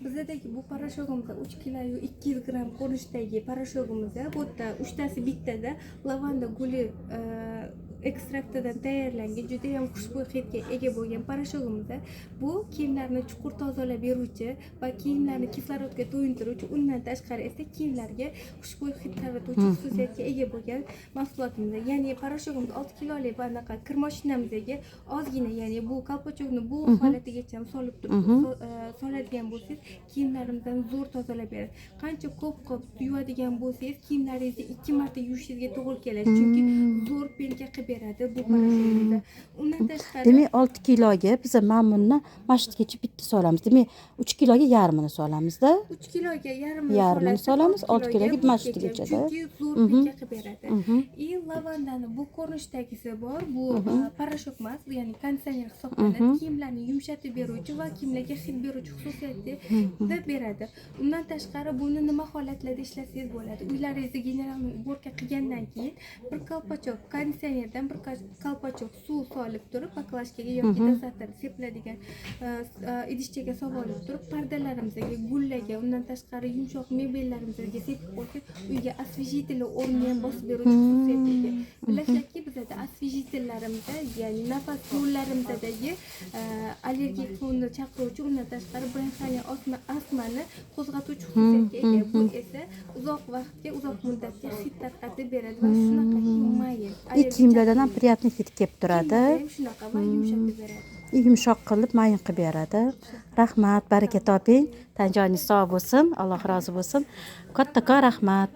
Bizdagi bu parashogimiz 3 kilo 200 gram ko'rinishdagi parashogimiz. Bu yerda 3 tasi bittada lavanda guli ekstraktidan tayyorlangan juda ham xushbo'y hidga ega bo'lgan parashogimiz. Bu kiyimlarni chuqur tozalab beruvchi va kiyimlarni kislorodga to'yintiruvchi, undan tashqari esa kiyimlarga xushbo'y hid taratuvchi xususiyatga ega bo'lgan mahsulotimiz. Ya'ni parashogimiz 6 kilolik va anaqa kir mashinamizdagi ozgina, ya'ni bu kolpochokni bu holatigacha solib soladigan bo'lsangiz, kiyimlarimizdan zo'r tozalab beradi. Qancha ko'p yuvadigan bo'lsangiz, kiyimlaringizni 2 marta yuvishingizga to'g'ri keladi. Chunki zo'r penka qilib beradi bu parashogimizda. Undan tashqari demak 6 kiloga biz ma'munni masjidgacha bitta solamiz. Demak 3 kiloga yarmini solamizda. 3 kiloga yarmini solamiz, 6 kiloga masjidgacha. Chunki zo'r penka qilib beradi. И lavandani bu ko'rinishdagisi bor. Bu parashok emas, ya'ni konditsioner hisoblanadi. Kiyimlarni yumshatib beruvchi va kiyimlarga hid beruvchi xususiyatni beradi. Undan tashqari buni nima holatlarda ishlasangiz bo'ladi? Uylaringizda general уборка qilgandan keyin bir kolpochok konditsionerdan bir kolpochok suv solib turib, baklajkaga yoki dozator sepiladigan idishchaga solib olib turib, pardalarimizga, gullarga, undan tashqari yumshoq mebellarimizga sepib qo'ysak, uyga освежитель o'rnini ham bosib beruvchi xususiyatga ega. Bilasizlarki, bizda освежительlarimizda, ya'ni nafas yo'llarimizdagi allergik fonni chaqiruvchi, undan tashqari bronxial astmani qo'zg'atuvchi xususiyatga ega. Bu esa uzoq vaqtga, uzoq muddatga hid tarqatib beradi va shunaqa mayil. Kiyimlardan ham приятный hid kelib turadi. Shunaqa va yumshatib beradi. Yumshoq qilib, mayin qilib beradi. Rahmat, baraka toping. Tan joyingiz sog' bo'lsin, Alloh rozi bo'lsin. Kattakon rahmat.